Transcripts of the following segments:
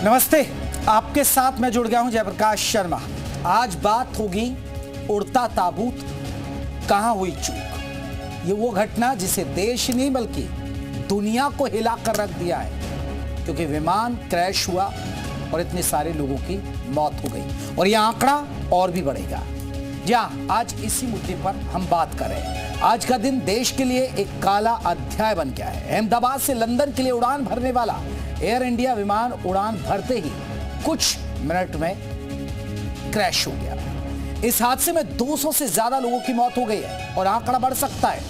नमस्ते, आपके साथ मैं जुड़ गया हूं जयप्रकाश शर्मा। आज बात होगी उड़ता ताबूत, कहां हुई चूक। ये वो घटना जिसे देश नहीं बल्कि दुनिया को हिलाकर रख दिया है, क्योंकि विमान क्रैश हुआ और इतने सारे लोगों की मौत हो गई और यह आंकड़ा और भी बढ़ेगा। जहां आज इसी मुद्दे पर हम बात कर रहे हैं। आज का दिन देश के लिए एक काला अध्याय बन गया है। अहमदाबाद से लंदन के लिए उड़ान भरने वाला एयर इंडिया विमान उड़ान भरते ही कुछ मिनट में क्रैश हो गया। इस हादसे में 200 से ज्यादा लोगों की मौत हो गई है और आंकड़ा बढ़ सकता है।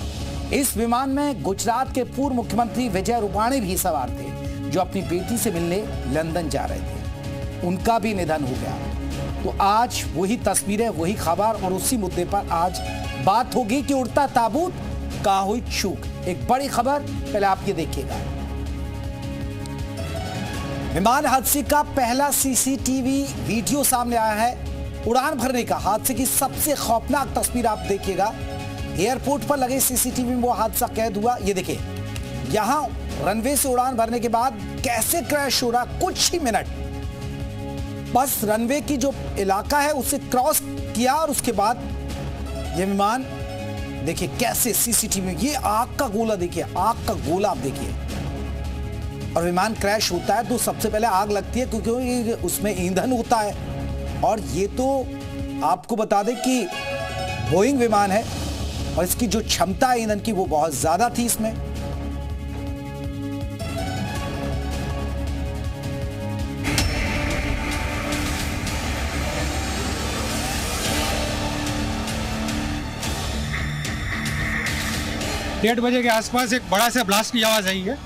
इस विमान में गुजरात के पूर्व मुख्यमंत्री विजय रूपाणी भी सवार थे, जो अपनी बेटी से मिलने लंदन जा रहे थे। उनका भी निधन हो गया। तो आज वही तस्वीरें, वही खबर और उसी मुद्दे पर आज बात होगी कि उड़ता ताबूत कहां हुई चूक। एक बड़ी खबर पहले आप ये देखिएगा। विमान हादसे का पहला सीसीटीवी वीडियो सामने आया है। उड़ान भरने का हादसे की सबसे खौफनाक तस्वीर आप देखिएगा। एयरपोर्ट पर लगे सीसीटीवी में वो हादसा कैद हुआ। ये देखिए, यहां रनवे से उड़ान भरने के बाद कैसे क्रैश हो रहा, कुछ ही मिनट बस रनवे की जो इलाका है उसे क्रॉस किया और उसके बाद ये विमान देखिए कैसे सीसीटीवी में, ये आग का गोला देखिए, आग का गोला आप देखिए। और विमान क्रैश होता है तो सबसे पहले आग लगती है, क्योंकि उसमें ईंधन होता है। और ये तो आपको बता दें कि बोइंग विमान है और इसकी जो क्षमता है ईंधन की वो बहुत ज्यादा थी इसमें। डेढ़ बजे के आसपास एक बड़ा सा ब्लास्ट की आवाज़ आई है।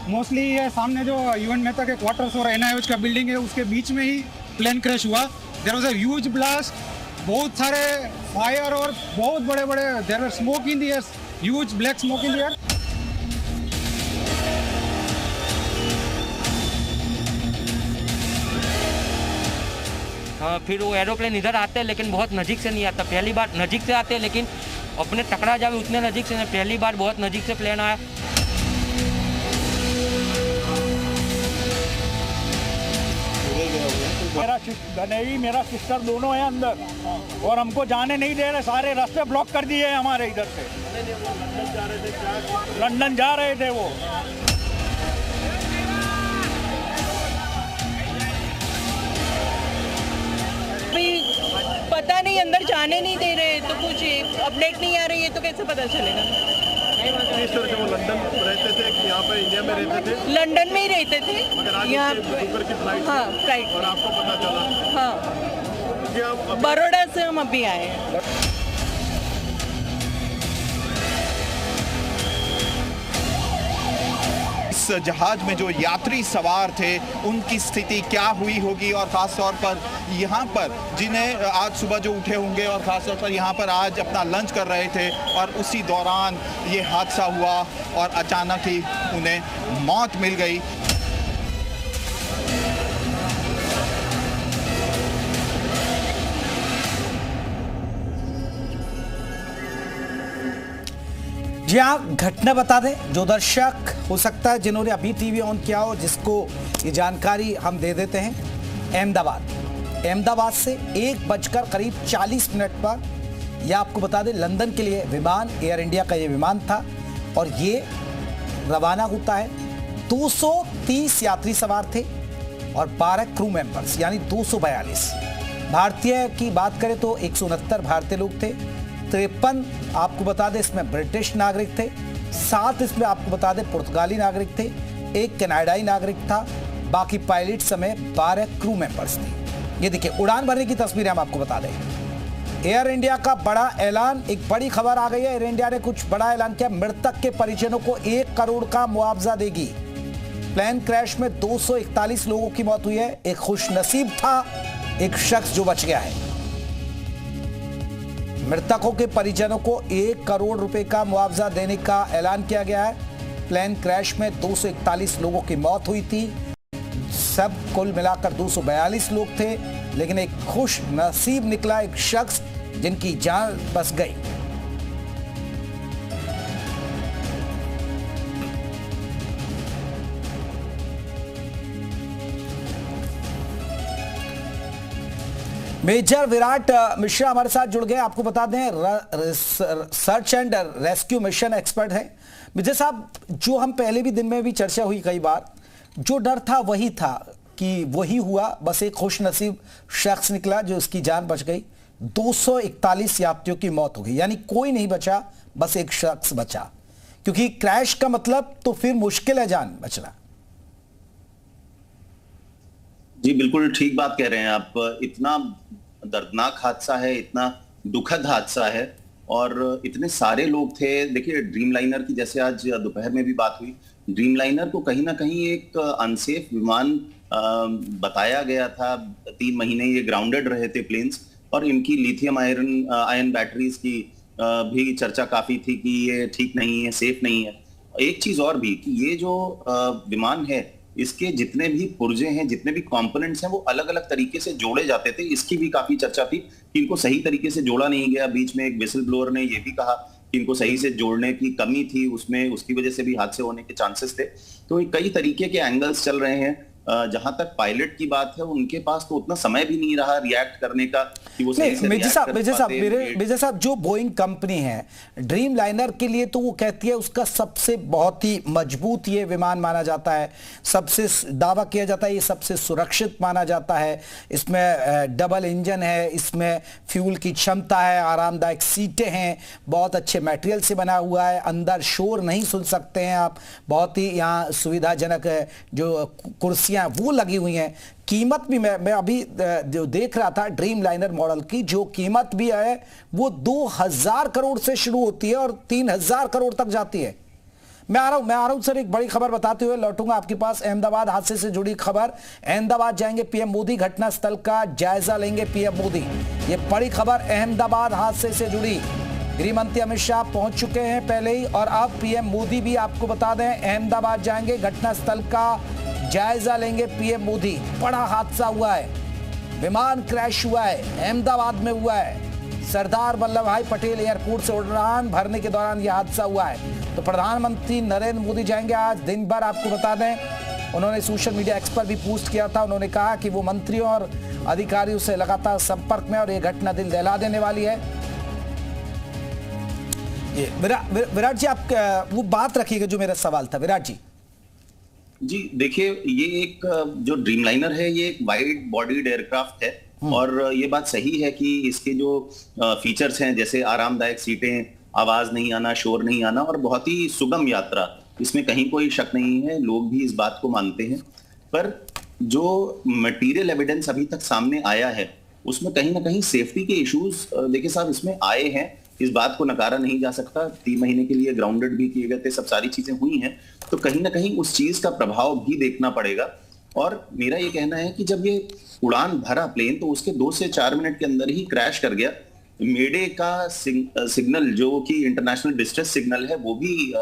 मोस्टली ये सामने जो यूएन मेहता के क्वार्टर्स और एनआईओएच का बिल्डिंग है उसके बीच में ही प्लेन क्रैश हुआ। There was a huge blast, बहुत सारे फायर और बहुत बड़े बड़े there were smoke in the air, huge black smoke in the air. हाँ, फिर वो एरोप्लेन इधर आते हैं लेकिन बहुत नज़दीक से नहीं आता। पहली बार नज़दीक से आते हैं लेकिन अपने टकरा जावे उतने नज़दीक से नहीं। पहली बार बहुत नज़दीक से प्लेन आया। मेरा गनेवी मेरा सिस्टर दोनों है अंदर और हमको जाने नहीं दे रहे, सारे रास्ते ब्लॉक कर दिए हैं हमारे इधर से। लंदन जा रहे थे वो। पता नहीं, अंदर जाने नहीं दे रहे, तो कुछ अपडेट नहीं आ रही है तो कैसे पता चलेगा। किस तरह से वो लंदन रहते थे कि यहाँ पे इंडिया में रहते थे? लंदन में ही रहते थे। यहाँ की फ्लाइट, हाँ फ्लाइट, और आपको पता चला? हाँ, बड़ौदा से हम अभी आए हैं। इस जहाज में जो यात्री सवार थे उनकी स्थिति क्या हुई होगी, और ख़ास तौर पर यहाँ पर जिन्हें आज सुबह जो उठे होंगे और ख़ास तौर पर यहाँ पर आज अपना लंच कर रहे थे और उसी दौरान ये हादसा हुआ और अचानक ही उन्हें मौत मिल गई। जी हाँ, घटना बता दें, जो दर्शक हो सकता है जिन्होंने अभी टीवी ऑन किया हो, जिसको ये जानकारी हम दे देते हैं। अहमदाबाद से 1:40 पर यह आपको बता दें लंदन के लिए विमान, एयर इंडिया का ये विमान था और ये रवाना होता है। 230 यात्री सवार थे और 12 क्रू मेंबर्स, यानी 242। भारतीय की बात करें तो 169 भारतीय लोग थे। 53 आपको बता दें इसमें ब्रिटिश नागरिक थे। 7 इसमें आपको बता दें पुर्तगाली नागरिक थे। 1 कनाडाई नागरिक था। बाकी पायलट समेत 12 क्रू मेंबर्स थे। ये देखिए उड़ान भरने की तस्वीरें हम आपको बता दें। एयर इंडिया का बड़ा ऐलान, एक बड़ी खबर आ गई है। एयर इंडिया ने कुछ बड़ा ऐलान किया। मृतक के परिजनों को 1 करोड़ का मुआवजा देगी। प्लेन क्रैश में 241 लोगों की मौत हुई है। एक खुशनसीब था एक शख्स जो बच गया है। मृतकों के परिजनों को 1 करोड़ रुपए का मुआवजा देने का ऐलान किया गया है। प्लेन क्रैश में 241 लोगों की मौत हुई थी। सब कुल मिलाकर 242 लोग थे, लेकिन एक खुश नसीब निकला एक शख्स जिनकी जान बच गई। मेजर विराट मिश्रा हमारे साथ जुड़ गए। आपको बता दें search and rescue mission expert हैं। मेजर साहब, जो हम पहले भी दिन में भी चर्चा हुई कई बार, जो डर था वही था कि वही हुआ, बस एक खुशनसीब शख्स निकला जो उसकी जान बच गई। 241 यात्रियों की मौत हो गई, यानी कोई नहीं बचा, बस एक शख्स बचा, क्योंकि क्रैश का मतलब तो फिर मुश्किल है जान बचना। जी बिल्कुल ठीक बात कह रहे हैं आप। इतना दर्दनाक हादसा है, इतना दुखद हादसा है और इतने सारे लोग थे। देखिए ड्रीमलाइनर की जैसे आज दोपहर में भी बात हुई, ड्रीमलाइनर को कहीं ना कहीं एक अनसेफ विमान बताया गया था। 3 महीने ये ग्राउंडेड रहे थे प्लेन्स, और इनकी लिथियम आयन बैटरीज की भी चर्चा काफी थी कि ये ठीक नहीं है, सेफ नहीं है। एक चीज और भी कि ये जो विमान है, इसके जितने भी पुर्जे हैं, जितने भी कंपोनेंट्स हैं, वो अलग अलग तरीके से जोड़े जाते थे। इसकी भी काफी चर्चा थी कि इनको सही तरीके से जोड़ा नहीं गया। बीच में एक विसल ब्लोअर ने ये भी कहा कि इनको सही से जोड़ने की कमी थी उसमें, उसकी वजह से भी हादसे होने के चांसेस थे। तो कई तरीके के एंगल्स चल रहे हैं। जहां तक पायलट की बात है, उनके पास तो उतना समय भी नहीं रहा रिएक्ट करने का कि वो सही से मेजर साहब, जो बोइंग कंपनी है ड्रीम लाइनर के लिए तो वो कहती है उसका सबसे बहुत ही मजबूत ये विमान माना जाता है, सबसे दावा किया जाता है ये सबसे सुरक्षित माना जाता है। इसमें डबल इंजन है, इसमें फ्यूल की क्षमता है, आरामदायक सीटें हैं, बहुत अच्छे मटेरियल से बना हुआ है, अंदर शोर नहीं सुन सकते हैं आप, बहुत ही यहाँ सुविधाजनक जो कुर्सी वो लगी हुई हैं। कीमत भी मैं अभी जो देख रहा था ड्रीम लाइनर मॉडल की, जो कीमत भी है वो 2000 करोड़ से शुरू होती है और 3000 करोड़ तक जाती है। मैं आ रहा हूं सर, एक बड़ी खबर बताते हुए लौटूंगा आपके पास। अहमदाबाद हादसे से जुड़ी खबर, अहमदाबाद जाएंगे पीएम मोदी, घटनास्थल का जायजा लेंगे पीएम मोदी। ये बड़ी खबर अहमदाबाद हादसे से जुड़ी, गृह मंत्री अमित शाह पहुंच चुके हैं पहले ही, और अब पीएम मोदी भी आपको बता दें अहमदाबाद जाएंगे, घटनास्थल का जायजा लेंगे पीएम मोदी। बड़ा हादसा हुआ है, विमान क्रैश हुआ है, अहमदाबाद में हुआ है। सरदार वल्लभ भाई पटेल एयरपोर्ट से उड़ान भरने के दौरान यह हादसा हुआ है। तो प्रधानमंत्री नरेंद्र मोदी जाएंगे आज दिन भर। आपको बता दें उन्होंने सोशल मीडिया एक्स पर भी पोस्ट किया था, उन्होंने कहा कि वो मंत्रियों और अधिकारियों से लगातार संपर्क में और ये घटना दिल दहला देने वाली है। विराट जी, आप वो बात रखिएगा जो मेरा सवाल था। विराट जी देखिए, ये एक जो ड्रीमलाइनर है ये एक वाइड बॉडीड एयरक्राफ्ट है, और ये बात सही है कि इसके जो फीचर्स हैं जैसे आरामदायक सीटें, आवाज नहीं आना, शोर नहीं आना और बहुत ही सुगम यात्रा, इसमें कहीं कोई शक नहीं है, लोग भी इस बात को मानते हैं। पर जो मटेरियल एविडेंस अभी तक सामने आया है उसमें कहीं ना कहीं सेफ्टी के इश्यूज देखिए साहब इसमें आए हैं, इस बात को नकारा नहीं जा सकता। 3 महीने के लिए ग्राउंडेड भी किए गए थे, सब सारी चीजें हुई हैं, तो कहीं ना कहीं उस चीज का प्रभाव भी देखना पड़ेगा। और मेरा ये कहना है कि जब ये उड़ान भरा प्लेन तो उसके 2 से 4 मिनट के अंदर ही क्रैश कर गया। मेडे का सिग्नल जो कि इंटरनेशनल डिस्ट्रेस सिग्नल है वो भी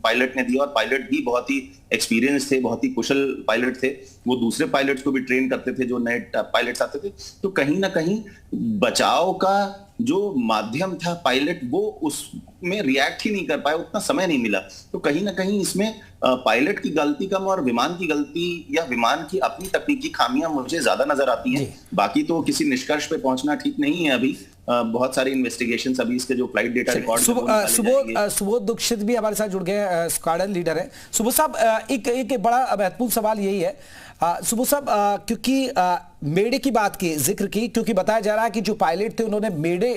पायलट ने दिया, और पायलट भी बहुत ही एक्सपीरियंस थे, बहुत ही कुशल पायलट थे। वो दूसरे पायलट्स को भी ट्रेन करते थे जो नए पायलट्स आते थे। तो कहीं ना कहीं बचाव का जो माध्यम था पायलट, वो उसमें रिएक्ट ही नहीं कर पाए, उतना समय नहीं मिला। तो कहीं ना कहीं इसमें पायलट की गलती कम और विमान की गलती या विमान की अपनी तकनीकी खामियां मुझे ज्यादा नजर आती हैं। बाकी तो किसी निष्कर्ष पे पहुंचना ठीक नहीं है अभी। बहुत सारी इन्वेस्टिगेशन अभी इसके जो flight data record Subodh Dikshit भी हमारे साथ जुड़ गए, स्क्वाड्रन लीडर है। सुबोध साहब, एक बड़ा महत्वपूर्ण सवाल यही है सुबोध साहब, क्योंकि मेडे की बात की जिक्र की, क्योंकि बताया जा रहा है कि जो पायलट थे उन्होंने मेडे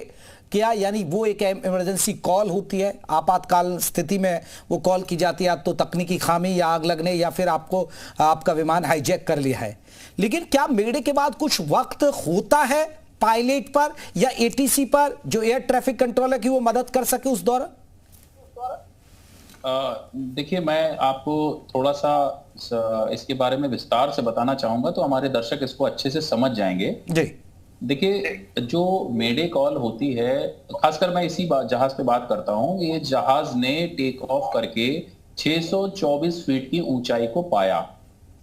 किया, यानी वो एक इमरजेंसी कॉल होती है, आपातकाल स्थिति में वो कॉल की जाती है, या तो तकनीकी खामी या आग लगने या फिर आपका विमान हाईजैक कर लिया है। लेकिन क्या मेडे के बाद कुछ वक्त होता है पायलट पर या एटीसी पर जो एयर ट्रैफिक कंट्रोलर की वो मदद कर सके उस दौरान? देखिए, मैं आपको थोड़ा सा इसके बारे में विस्तार से बताना चाहूंगा तो हमारे दर्शक इसको अच्छे से समझ जाएंगे जी। देखिए, जो मेडे कॉल होती है, खासकर मैं इसी जहाज पे बात करता हूं, ये जहाज ने टेक ऑफ करके 624 फीट की ऊंचाई को पाया।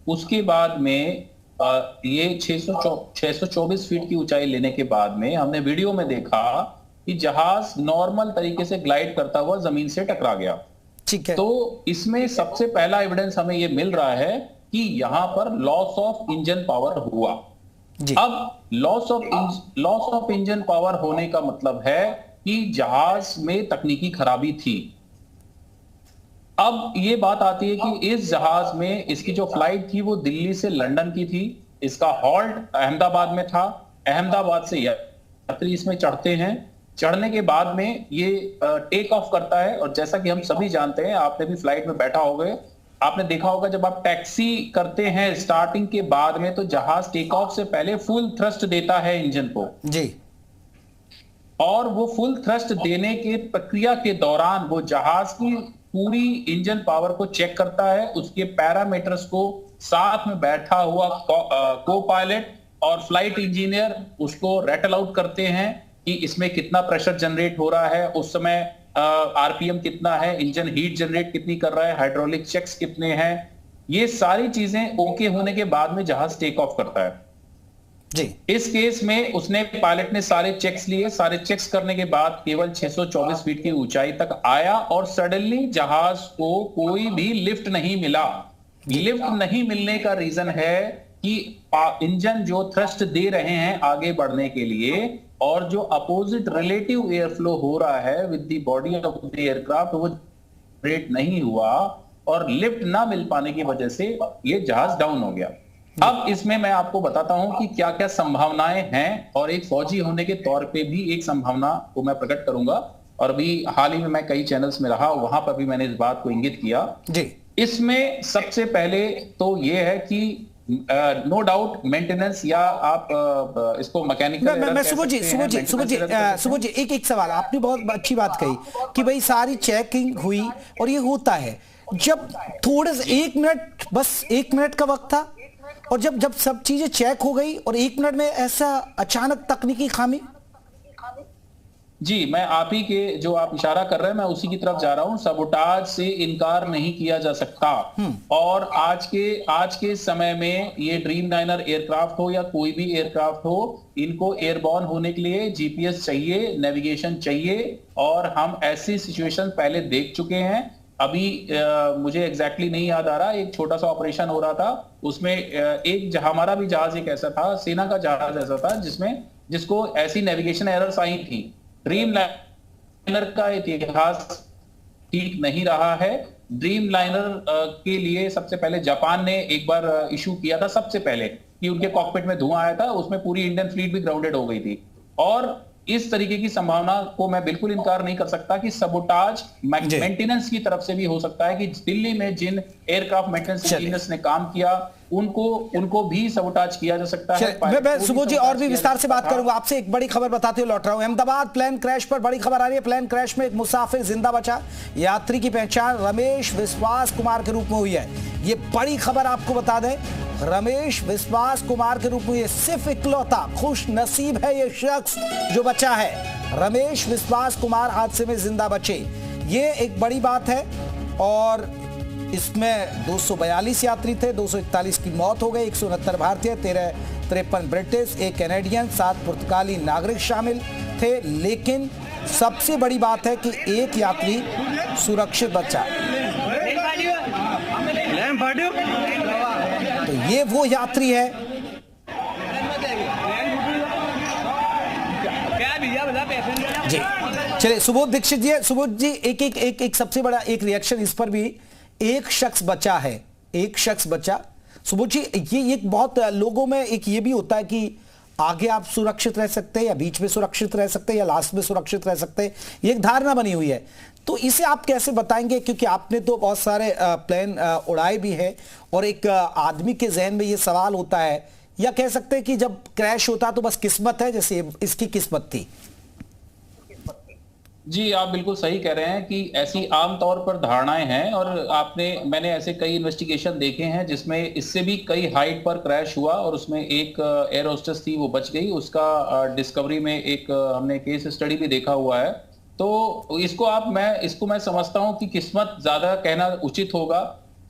उसके बाद में ये 624 फीट की ऊंचाई लेने के बाद में हमने वीडियो में देखा कि जहाज नॉर्मल तरीके से ग्लाइड करता हुआ जमीन से टकरा गया। ठीक है। तो इसमें सबसे पहला एविडेंस हमें ये मिल रहा है कि यहां पर लॉस ऑफ इंजन पावर हुआ। अब लॉस ऑफ इंजन पावर होने का मतलब है कि जहाज में तकनीकी खराबी थी। अब ये बात आती है कि इस जहाज में इसकी जो फ्लाइट थी वो दिल्ली से लंदन की थी, इसका हॉल्ट अहमदाबाद में था, अहमदाबाद से यात्री इसमें चढ़ते हैं, चढ़ने के बाद में ये टेक ऑफ करता है। और जैसा कि हम सभी जानते हैं, आपने भी फ्लाइट में बैठा होगा, आपने देखा होगा जब आप टैक्सी करते हैं स्टार्टिंग के बाद में, तो जहाज टेक ऑफ से पहले फुल थ्रस्ट देता है इंजन को जी, और वो फुल थ्रस्ट देने के प्रक्रिया के दौरान वो जहाज की पूरी इंजन पावर को चेक करता है, उसके पैरामीटर्स को साथ में बैठा हुआ को पायलट और फ्लाइट इंजीनियर उसको रैटल आउट करते हैं कि इसमें कितना प्रेशर जनरेट हो रहा है, उस समय आरपीएम कितना है, इंजन हीट जनरेट कितनी कर रहा है, हाइड्रोलिक चेक्स कितने हैं। ये सारी चीजें ओके होने के बाद में जहाज टेक ऑफ करता है जी। इस केस में उसने पायलट ने सारे चेक्स लिए, सारे चेक्स करने के बाद केवल 624 फीट की ऊंचाई तक आया और सडनली जहाज को कोई भी लिफ्ट नहीं मिला। लिफ्ट नहीं मिलने का रीजन है कि इंजन जो थ्रस्ट दे रहे हैं आगे बढ़ने के लिए और जो अपोजिट रिलेटिव एयर फ्लो हो रहा है with the body of the aircraft वो रेट नहीं हुआ और लिफ्ट ना मिल पाने की वजह से ये जहाज डाउन हो गया। अब इसमें मैं आपको बताता हूं कि क्या क्या संभावनाएं हैं और एक फौजी होने के तौर पे भी एक संभावना को मैं प्रकट करूंगा। और अभी हाल ही में मैं कई चैनल्स में रहा, वहां पर भी मैंने इस बात को इंगित किया जी। इसमें सबसे पहले तो ये है कि नो डाउट मेंटेनेंस या आप इसको मैकेनिकल मैं सुबोध जी एक सवाल, आपने बहुत अच्छी बात कही कि भाई सारी चेकिंग हुई और ये होता है जब थोड़े से 1 मिनट, बस 1 मिनट का वक्त था और जब सब चीजें चेक हो गई और 1 मिनट में ऐसा अचानक तकनीकी खामी। जी, मैं आप ही के जो आप इशारा कर रहे हैं मैं उसी की तरफ जा रहा हूं। सबोटाज से इनकार नहीं किया जा सकता और आज के समय में ये ड्रीम लाइनर एयरक्राफ्ट हो या कोई भी एयरक्राफ्ट हो, इनको एयरबॉर्न होने के लिए जीपीएस चाहिए, नेविगेशन चाहिए और हम ऐसी सिचुएशन पहले देख चुके हैं। अभी मुझे एग्जैक्टली नहीं याद आ रहा, एक छोटा सा ऑपरेशन हो रहा था, उसमें एक हमारा भी जहाज एक ऐसा था, सेना का जहाज ऐसा था जिसको ऐसी नेविगेशन एरर्स आई थी। ड्रीम लाइनर का इतिहास ठीक नहीं रहा है। ड्रीम लाइनर के लिए सबसे पहले जापान ने एक बार इशू किया था, सबसे पहले कि उनके कॉकपिट में धुआं आया था, उसमें पूरी इंडियन फ्लीट भी ग्राउंडेड हो गई थी। और इस तरीके की संभावना को मैं बिल्कुल इनकार नहीं कर सकता कि सबोटाज मेंटेनेंस की तरफ से भी हो सकता है कि दिल्ली में जिन एयरक्राफ्ट मेंटेनेंस इंजीनियर्स ने काम किया उनको भी सबोटाज किया जा सकता है। मैं सुबोध जी और भी विस्तार से बात करूंगा आपसे। एक बड़ी खबर बताते हुए लौट रहा हूं। अहमदाबाद प्लेन क्रैश पर बड़ी खबर आ रही है। प्लेन क्रैश में एक मुसाफिर जिंदा बचा। यात्री की पहचान रमेश विश्वास कुमार के रूप में हुई है। ये बड़ी खबर आपको बता दें, रमेश विश्वास कुमार के रूप में, ये सिर्फ इकलौता खुश नसीब है ये शख्स जो बचा है। रमेश विश्वास कुमार हादसे में जिंदा बचे, ये एक बड़ी बात है। और इसमें 242 यात्री थे, 241 की मौत हो गई, 169 भारतीय, 53 ब्रिटिश, 1 कैनेडियन, 7 पुर्तगाली नागरिक शामिल थे। लेकिन सबसे बड़ी बात है कि एक यात्री सुरक्षित बचा। तो ये वो यात्री है जी। चलिए सुबोध दीक्षित जी, सुबोध जी एक सबसे बड़ा एक रिएक्शन इस पर भी, एक शख्स बचा है, एक शख्स बचा। सुबोध जी ये एक बहुत लोगों में एक ये भी होता है कि आगे आप सुरक्षित रह सकते हैं या बीच में सुरक्षित रह सकते हैं या लास्ट में सुरक्षित रह सकते हैं, ये एक धारणा बनी हुई है। तो इसे आप कैसे बताएंगे, क्योंकि आपने तो बहुत सारे प्लेन उड़ाए भी हैं और एक आदमी के जहन में ये सवाल होता है, या कह सकते हैं कि जब क्रैश होता तो बस किस्मत है, जैसे इसकी किस्मत थी। जी, आप बिल्कुल सही कह रहे हैं कि ऐसी आमतौर पर धारणाएं हैं और मैंने ऐसे कई इन्वेस्टिगेशन देखे हैं जिसमें इससे भी कई हाइट पर क्रैश हुआ और उसमें एक एयर होस्टेस थी, वो बच गई। उसका डिस्कवरी में एक हमने केस स्टडी भी देखा हुआ है। तो इसको मैं समझता हूं कि किस्मत ज्यादा कहना उचित होगा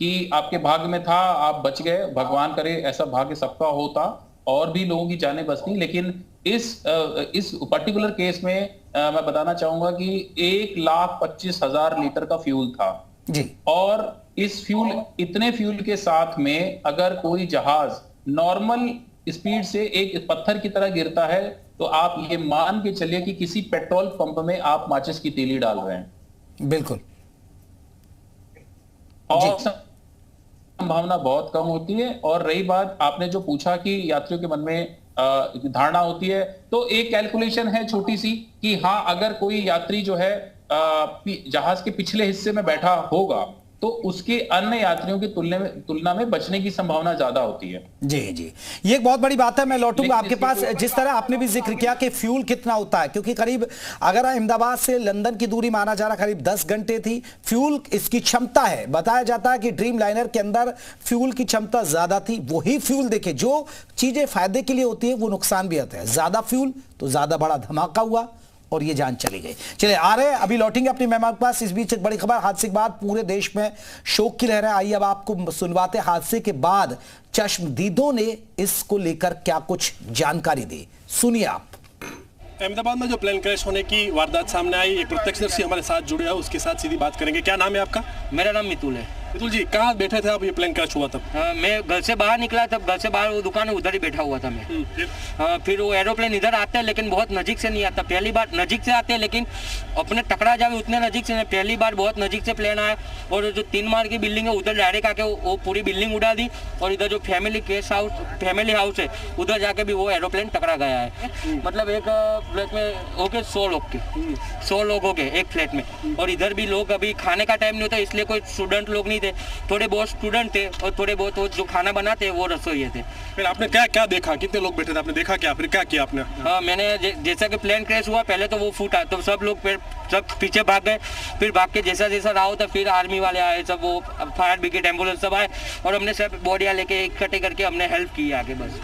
कि आपके भाग्य में था, आप बच गए, भगवान करे ऐसा भाग्य सबका होता और भी लोगों की जानें बचती। लेकिन इस पर्टिकुलर केस में मैं बताना चाहूंगा कि 1,25,000 लीटर का फ्यूल था जी। और इतने फ्यूल के साथ में अगर कोई जहाज नॉर्मल स्पीड से एक पत्थर की तरह गिरता है तो आप ये मान के चलिए कि किसी पेट्रोल पंप में आप माचिस की तीली डाल रहे हैं। बिल्कुल। और संभावना बहुत कम होती है। और रही बात आपने जो पूछा कि यात्रियों के मन में धारणा होती है, तो एक कैलकुलेशन है छोटी सी कि हाँ, अगर कोई यात्री जो है जहाज के पिछले हिस्से में बैठा होगा तो उसके अन्य यात्रियों की तुलना में बचने की संभावना ज्यादा होती है। जी जी, ये एक बहुत बड़ी बात है। मैं लौटूंगा आपके पास। जिस तरह आपने भी जिक्र किया कि फ्यूल कितना होता है, क्योंकि करीब अगर अहमदाबाद से लंदन की दूरी माना जा रहा करीब 10 घंटे थी। फ्यूल इसकी क्षमता है, बताया जाता है कि ड्रीम लाइनर के अंदर फ्यूल की क्षमता ज्यादा थी। वही फ्यूल देखे, जो चीजें फायदे के लिए होती है वो नुकसान भी होता है। ज्यादा फ्यूल तो ज्यादा बड़ा धमाका हुआ और ये जान चली गई। चलिए आ रहे हैं, अभी लौटेंगे अपने मेहमान के पास। इस बीच एक बड़ी खबर, हादसे के बाद पूरे देश में शोक की लहर है। आइए अब आपको सुनवाते हादसे के बाद चश्मदीदों ने इसको लेकर क्या कुछ जानकारी दी, सुनिए आप। अहमदाबाद में जो प्लेन क्रैश होने की वारदात सामने आई, एक प्रत्यक्षदर्शी हमारे साथ जुड़े हैं, उसके साथ सीधी बात करेंगे। क्या नाम है आपका? मेरा नाम मितुल है। मितुल जी, कहाँ बैठे थे आप ये प्लेन क्रैश हुआ तब? मैं घर से बाहर निकला, तब घर से बाहर वो दुकान है उधर ही बैठा हुआ था मैं। फिर वो एरोप्लेन इधर आते हैं लेकिन बहुत नजीक से नहीं आता। पहली बार नजीक से आते हैं लेकिन अपने टकरा जावे उतने नजीक से नहीं। पहली बार बहुत नजीक से प्लेन आया और जो 3 मार की बिल्डिंग है उधर डायरेक्ट आके वो पूरी बिल्डिंग उड़ा दी। और इधर जो फैमिली हाउस है उधर जाके भी वो एरोप्लेन टकरा गया है। मतलब एक फ्लैट में हो गए 100 लोग के 100 लोग हो गए एक फ्लैट में। और इधर भी लोग, अभी खाने का टाइम नहीं होता इसलिए कोई स्टूडेंट लोग नहीं थे, थोड़े बहुत स्टूडेंट थे और थोड़े बहुत जो खाना बनाते वो रसोई थे। फिर आपने क्या क्या देखा? कितने लोग बैठे थे? आपने देखा क्या? फिर क्या किया आपने? हाँ, मैंने जैसा कि प्लेन क्रैश हुआ पहले तो वो फूटा तो सब लोग सब पीछे भाग गए। फिर भाग के जैसा जैसा रहा होता फिर आर्मी वाले आए, सब वो फायर ब्रिगेड एम्बुलेंस सब आए और हमने सब बॉडियाँ लेके इकट्ठे करके हमने हेल्प की आगे, बस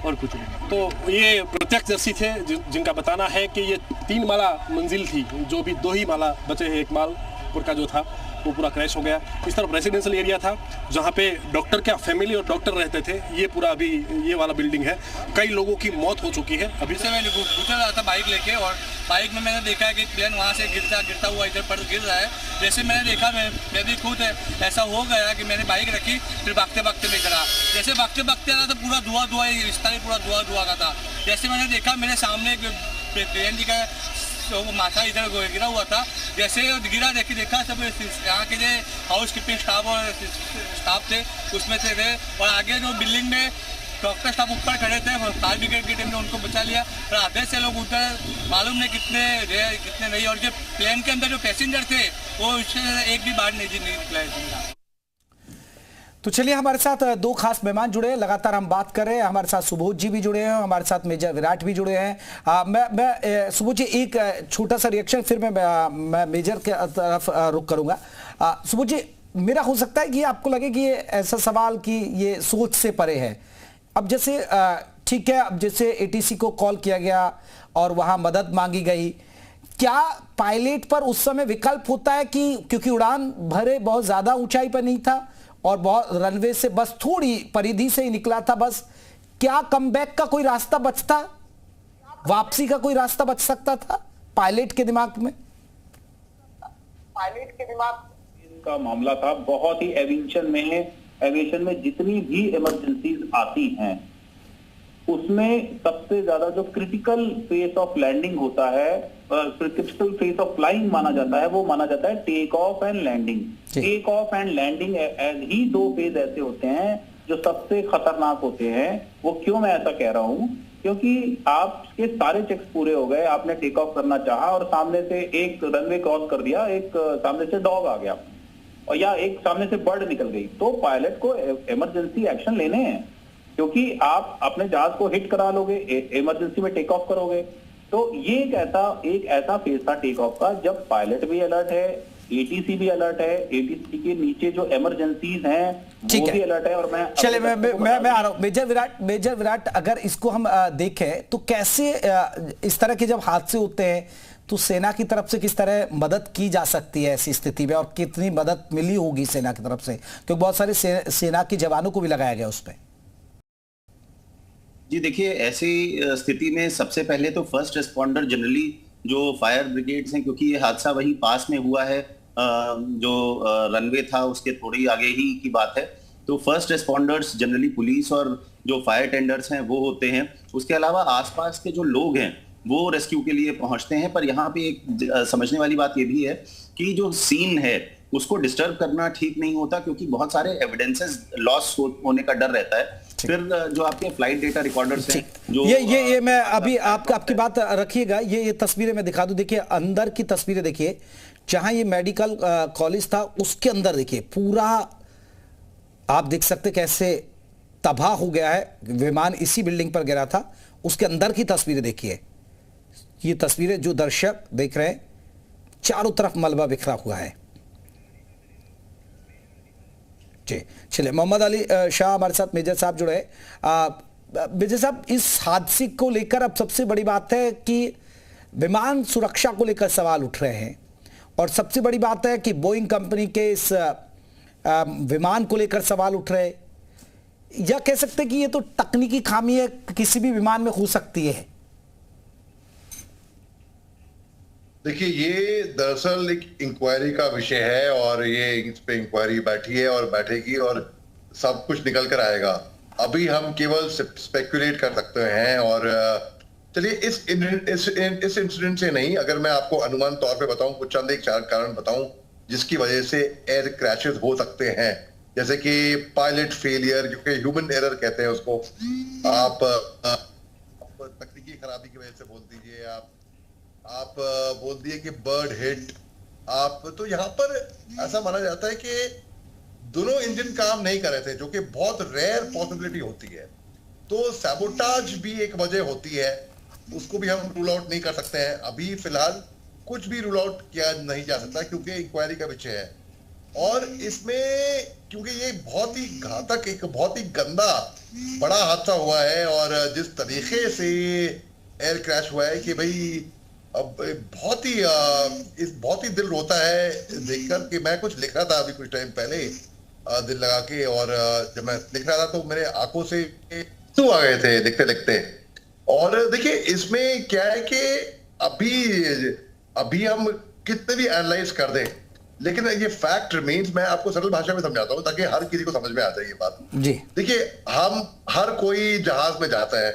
और कुछ नहीं। तो ये प्रत्यक्षदर्शी थे जिनका बताना है कि ये 3 माला मंजिल थी, जो भी 2 ही माला बचे हैं। एक माल का जो था वो पूरा क्रैश हो गया। इस तरफ रेजिडेंशियल एरिया था जहाँ पे डॉक्टर क्या फैमिली और डॉक्टर रहते थे। ये पूरा अभी ये वाला बिल्डिंग है। कई लोगों की मौत हो चुकी है। अभी से मैं गुजर रहा था बाइक लेके और बाइक में मैंने देखा कि प्लेन वहाँ से गिरता हुआ इधर पर गिर रहा है। जैसे मैंने देखा मैं भी खुद ऐसा हो गया कि मैंने बाइक रखी, फिर भागते भागते लेकर आ। जैसे भागते भागते आ रहा था पूरा धुआं रिश्ता भी पूरा धुआं का था। जैसे मैंने देखा मेरे सामने प्लेन दिखा तो वो माथा इधर गिरा हुआ था। जैसे गिरा देखा सब यहाँ के जो हाउस कीपिंग स्टाफ थे उसमें से थे। और आगे जो बिल्डिंग में डॉक्टर स्टाफ ऊपर खड़े थे, फायर ब्रिगेड की टीम ने उनको बचा लिया। और आधे से लोग उधर मालूम नहीं कितने नहीं। और जो प्लेन के अंदर जो पैसेंजर थे वो उससे एक भी बाहर नहीं निकला। तो चलिए, हमारे साथ 2 खास मेहमान जुड़े हैं, लगातार हम बात कर रहे हैं। हमारे साथ सुबोध जी भी जुड़े हैं, हमारे साथ मेजर विराट भी जुड़े हैं। मैं सुबोध जी एक छोटा सा रिएक्शन, फिर मैं मेजर के तरफ रुख करूंगा। सुबोध जी, मेरा हो सकता है कि आपको लगे कि ये ऐसा सवाल कि ये सोच से परे है। अब जैसे ठीक है, अब जैसे ATC को कॉल किया गया और वहां मदद मांगी गई, क्या पायलट पर उस समय विकल्प होता है कि क्योंकि उड़ान भरे बहुत ज्यादा ऊंचाई पर नहीं था और बहुत रनवे से बस थोड़ी परिधि से ही निकला था, बस क्या कमबैक का कोई रास्ता बचता, वापसी का कोई रास्ता बच सकता था पायलट के दिमाग में? पायलट के दिमाग का मामला था बहुत ही एविएशन में जितनी भी इमरजेंसीज आती हैं उसमें सबसे ज्यादा जो क्रिटिकल फेस ऑफ लैंडिंग होता है, क्रिटिकल फेस ऑफ फ्लाइंग माना जाता है, वो माना जाता है take off and landing. Take off and landing ही 2 फेज ऐसे होते हैं जो सबसे खतरनाक होते हैं। वो क्यों मैं ऐसा कह रहा हूं? क्योंकि आपके सारे चेक्स पूरे हो गए, आपने टेक ऑफ करना चाहा और सामने से एक रनवे क्रॉस कर दिया, एक सामने से डॉग आ गया और या एक सामने से बर्ड निकल गई, तो पायलट को इमरजेंसी एक्शन लेने हैं। क्योंकि आप अपने जहाज को हिट करा लोगे, इमरजेंसी में टेक ऑफ करोगे। तो ये एक ऐसा फेज था टेक ऑफ का जब पायलट भी अलर्ट है, ATC भी अलर्ट है, ATC के नीचे जो इमरजेंसीज हैं वो भी अलर्ट है। और मैं आ रहा हूं मेजर विराट, अगर इसको हम देखें तो कैसे इस तरह के जब हादसे होते हैं तो सेना की तरफ से किस तरह मदद की जा सकती है ऐसी स्थिति में, और कितनी मदद मिली होगी सेना की तरफ से, क्योंकि बहुत सारे सेना के जवानों को भी लगाया गया उस पर? जी देखिए, ऐसी स्थिति में सबसे पहले तो फर्स्ट रिस्पॉन्डर जनरली जो फायर ब्रिगेड्स हैं, क्योंकि ये हादसा वहीं पास में हुआ है, जो रनवे था उसके थोड़ी आगे ही की बात है, तो फर्स्ट रिस्पॉन्डर्स जनरली पुलिस और जो फायर टेंडर्स हैं वो होते हैं, उसके अलावा आसपास के जो लोग हैं वो रेस्क्यू के लिए पहुंचते हैं। पर यहाँ पे एक समझने वाली बात ये भी है कि जो सीन है उसको डिस्टर्ब करना ठीक नहीं होता, क्योंकि बहुत सारे एविडेंसेस लॉस होने का डर रहता है। फिर जो आपके फ्लाइट डेटा रिकॉर्डर्स हैं, जो ये मैं अभी आपकी बात रखिएगा, ये तस्वीरें मैं दिखा दूं। देखिए अंदर की तस्वीरें देखिए, जहां ये मेडिकल कॉलेज था उसके अंदर देखिए पूरा आप देख सकते कैसे तबाह हो गया है। विमान इसी बिल्डिंग पर गिरा था, उसके अंदर की तस्वीरें देखिए। ये तस्वीरें जो दर्शक देख रहे हैं, चारों तरफ मलबा बिखरा हुआ है। जी चलिए, मोहम्मद अली शाह हमारे साथ मेजर साहब जुड़े। मेजर साहब, इस हादसे को लेकर अब सबसे बड़ी बात है कि विमान सुरक्षा को लेकर सवाल उठ रहे हैं, और सबसे बड़ी बात है कि बोइंग कंपनी के इस विमान को लेकर सवाल उठ रहे हैं, या कह सकते हैं कि ये तो तकनीकी खामी है, किसी भी विमान में हो सकती है। देखिए, ये दरअसल एक इंक्वायरी का विषय है, और ये इस पे इंक्वायरी बैठी है और बैठेगी और सब कुछ निकल कर आएगा। अभी हम केवल स्पेकुलेट कर सकते हैं। और चलिए, इस इंसिडेंट से नहीं, अगर मैं आपको अनुमान तौर पे बताऊं, कुछ चंद एक चार कारण बताऊं जिसकी वजह से एयर क्रैशेस हो सकते हैं, जैसे कि पायलट फेलियर, जो कि ह्यूमन एरर कहते हैं उसको, आप तकनीकी खराबी की वजह से बोल दीजिए, आप बोल दिए कि बर्ड हिट, आप तो यहाँ पर ऐसा माना जाता है कि दोनों इंजन काम नहीं कर रहे थे, जो कि बहुत रेयर पॉसिबिलिटी होती है। तो सैबोटाज भी एक वजह होती है, उसको भी हम रूल आउट नहीं कर सकते हैं। अभी फिलहाल कुछ भी रूल आउट किया नहीं जा सकता, क्योंकि इंक्वायरी का विषय है। और इसमें क्योंकि ये बहुत ही घातक, एक बहुत ही गंदा बड़ा हादसा हुआ है, और जिस तरीके से एयर क्रैश हुआ है कि भाई अब बहुत ही दिल रोता है देखकर कि मैं कुछ लिख रहा था अभी कुछ टाइम पहले दिल लगा के, और जब मैं लिख रहा था तो मेरे आंखों से आंसू आ गए थे लिखते लिखते। और देखिए, इसमें क्या है कि अभी हम कितने भी एनालाइज कर दें, लेकिन ये फैक्ट रिमेन्स। मैं आपको सरल भाषा में समझाता हूँ ताकि हर किसी को समझ में आ जाए ये बात जी। देखिए, हम हर कोई जहाज में जाता है,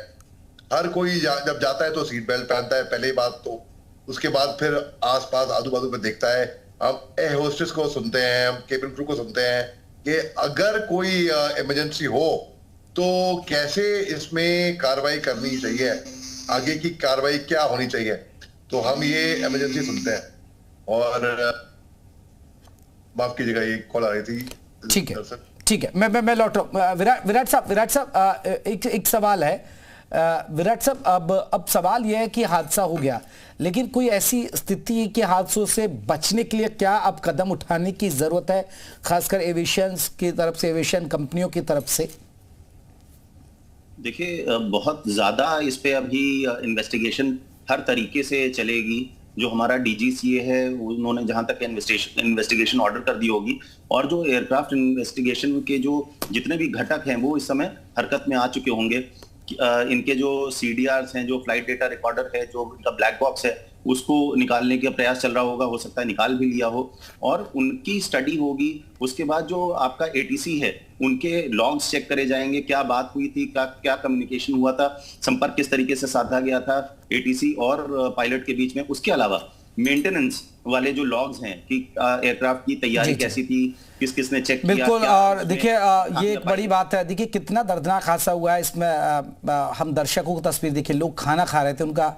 हर कोई जब जाता है तो सीट बेल्ट पहनता है, पहली बात तो। उसके बाद फिर आसपास आजू बाजू में देखता है, हम एयर होस्टेस को सुनते हैं, हम केबिन क्रू को सुनते हैं कि अगर कोई इमरजेंसी हो तो कैसे इसमें कार्रवाई करनी चाहिए, आगे की कार्रवाई क्या होनी चाहिए। तो हम ये इमरजेंसी सुनते हैं। और माफ कीजिएगा, ये कॉल आ रही थी। ठीक है, मैं लौट रहा हूँ। विराट साहब, एक सवाल है। विराट साहब, अब सवाल यह है कि हादसा हो गया, लेकिन कोई ऐसी स्थिति है कि हादसों से बचने के लिए क्या अब कदम उठाने की जरूरत है, खासकर एविएशन की तरफ से, एविएशन कंपनियों की तरफ से? देखिए, बहुत ज्यादा इस पे अभी इन्वेस्टिगेशन हर तरीके से चलेगी। जो हमारा डीजीसीए है, उन्होंने जहां तक इन्वेस्टिगेशन ऑर्डर कर दी होगी, और जो एयरक्राफ्ट इन्वेस्टिगेशन के जो जितने भी घटक हैं वो इस समय हरकत में आ चुके होंगे। इनके जो CDRs हैं, जो फ्लाइट डेटा रिकॉर्डर है, जो इनका ब्लैक बॉक्स है, उसको निकालने का प्रयास चल रहा होगा, हो सकता है निकाल भी लिया हो, और उनकी स्टडी होगी। उसके बाद जो आपका ATC है, उनके लॉग्स चेक करे जाएंगे, क्या बात हुई थी, क्या कम्युनिकेशन हुआ था, संपर्क किस तरीके से साधा गया था ATC और पायलट के बीच में। उसके अलावा मेंटेनेंस वाले जो लॉग्स हैं कि एयरक्राफ्ट की तैयारी कैसी थी, किसने चेक किया। बिल्कुल, और देखिए ये एक बड़ी बात है। देखिए कितना दर्दनाक हादसा हुआ है। इसमें हम दर्शकों की तस्वीर देखिए, लोग खाना खा रहे थे, उनका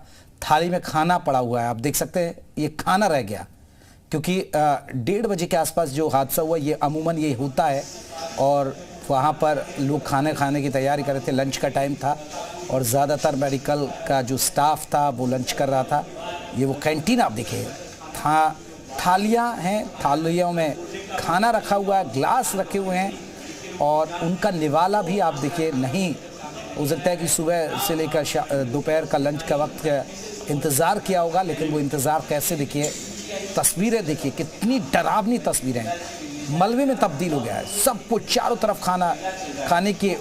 थाली में खाना पड़ा हुआ है, आप देख सकते हैं, ये खाना रह गया। क्योंकि 1:30 बजे के आसपास जो हादसा हुआ, ये अमूमन ये होता है, और वहाँ पर लोग खाने खाने की तैयारी कर रहे थे, लंच का टाइम था, और ज़्यादातर मेडिकल का जो स्टाफ था वो लंच कर रहा था। ये वो कैंटीन आप देखिए, थालियाँ हैं, थालियों में खाना रखा हुआ है, ग्लास रखे हुए हैं, और उनका निवाला भी आप देखिए नहीं। हो सकता है कि सुबह से लेकर दोपहर का लंच का वक्त इंतज़ार किया होगा, लेकिन वो इंतज़ार कैसे, देखिए तस्वीरें देखिए, कितनी डरावनी तस्वीरें हैं। मलबे में तब्दील हो गया है, सब कुछ चारों तरफ खाने के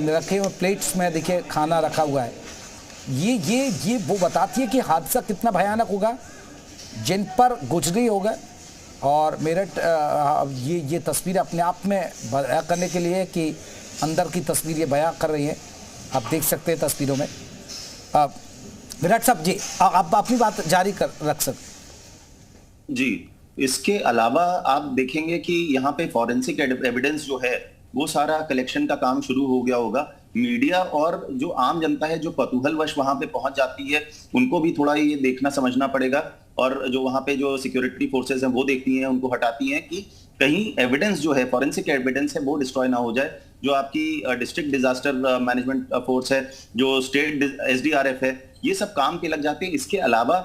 रखे हुए प्लेट्स में देखिए खाना रखा हुआ है। ये वो बताती है कि हादसा कितना भयानक होगा जिन पर गुजरी होगा। और मेरठ ये तस्वीर अपने आप में बयां करने के लिए कि अंदर की तस्वीर ये बयां कर रही है आप देख सकते हैं तस्वीरों में। विराट साहब जी, आप अपनी बात जारी रख सकते जी। इसके अलावा आप देखेंगे कि यहाँ पे फॉरेंसिक एविडेंस जो है वो सारा कलेक्शन का काम शुरू हो गया होगा। मीडिया और जो आम जनता है जो कौतूहलवश वहां पे पहुंच जाती है, उनको भी थोड़ा ये देखना समझना पड़ेगा, और जो वहां पे जो सिक्योरिटी फोर्सेस हैं वो देखती हैं, उनको हटाती हैं कि कहीं एविडेंस जो है, फॉरेंसिक एविडेंस है, वो डिस्ट्रॉय ना हो जाए। जो आपकी डिस्ट्रिक्ट डिजास्टर मैनेजमेंट फोर्स है, जो स्टेट SDRF है, ये सब काम पे लग जाते हैं। इसके अलावा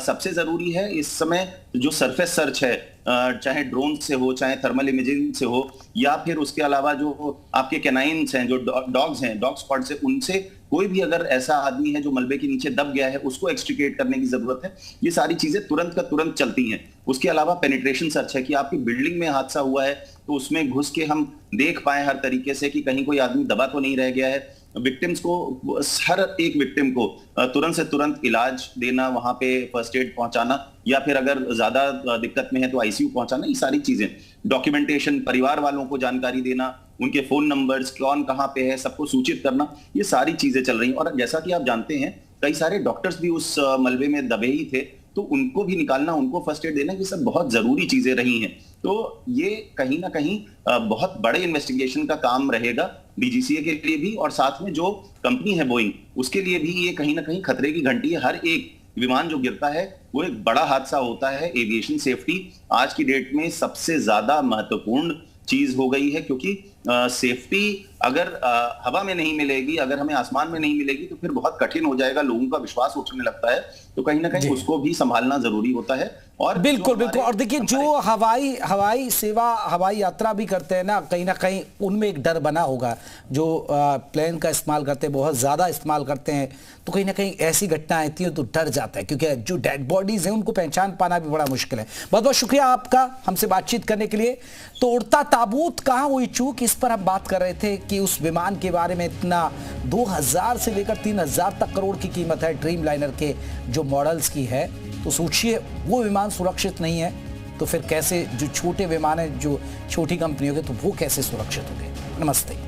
सबसे जरूरी है इस समय जो सरफेस सर्च है, चाहे ड्रोन से हो, चाहे थर्मल इमेजिंग से हो, या फिर उसके अलावा जो आपके कैनाइन्स हैं, जो डॉग्स हैं, डॉग स्क्वाड से, उनसे कोई भी अगर ऐसा आदमी है जो मलबे के नीचे दब गया है, उसको एक्सट्रिकेट करने की जरूरत है। ये सारी चीजें तुरंत का तुरंत चलती हैं। उसके अलावा पेनिट्रेशन सर्च है कि आपकी बिल्डिंग में हादसा हुआ है तो उसमें घुस के हम देख पाए हर तरीके से कि कहीं कोई आदमी दबा तो नहीं रह गया है। विक्टिम्स को, हर एक विक्टिम को तुरंत से तुरंत इलाज देना, वहां पे फर्स्ट एड पहुंचाना, या फिर अगर ज्यादा दिक्कत में है तो ICU पहुंचाना, ये सारी चीजें, डॉक्यूमेंटेशन, परिवार वालों को जानकारी देना, उनके फोन नंबर्स, कौन कहाँ पे है, सबको सूचित करना, ये सारी चीजें चल रही हैं। और जैसा कि आप जानते हैं कई सारे डॉक्टर्स भी उस मलबे में दबे ही थे, तो उनको भी निकालना, उनको फर्स्ट एड देना, ये सब बहुत जरूरी चीजें रही हैं। तो ये कहीं ना कहीं बहुत बड़े इन्वेस्टिगेशन का काम रहेगा DGCA के लिए भी, और साथ में जो कंपनी है बोइंग, उसके लिए भी ये कहीं ना कहीं खतरे की घंटी है। हर एक विमान जो गिरता है वो एक बड़ा हादसा होता है। एविएशन सेफ्टी आज की डेट में सबसे ज्यादा महत्वपूर्ण चीज हो गई है, क्योंकि सेफ्टी अगर हवा में नहीं मिलेगी, अगर हमें आसमान में नहीं मिलेगी, तो फिर बहुत कठिन हो जाएगा, लोगों का विश्वास उठने लगता है। तो कहीं ना कहीं उसको भी संभालना जरूरी होता है। और बिल्कुल बिल्कुल। और देखिए, जो हवाई सेवा, हवाई यात्रा भी करते हैं ना कहीं उनमें एक डर बना होगा। जो प्लेन का इस्तेमाल करते हैं, बहुत ज्यादा इस्तेमाल करते हैं, तो कहीं ना कहीं ऐसी घटनाएं आती है तो डर जाता है, क्योंकि जो डेड बॉडीज हैं उनको पहचान पाना भी बड़ा मुश्किल है। बहुत बहुत शुक्रिया आपका हमसे बातचीत करने के लिए। तो उड़ता ताबूत कहां हुई चूक, इस पर हम बात कर रहे थे कि उस विमान के बारे में इतना 2000 से लेकर 3000 तक करोड़ की कीमत है ड्रीम लाइनर के जो मॉडल्स की है। तो सोचिए, वो विमान सुरक्षित नहीं है तो फिर कैसे जो छोटे विमान है, जो छोटी कंपनियों के, तो वो कैसे सुरक्षित होंगे। नमस्ते।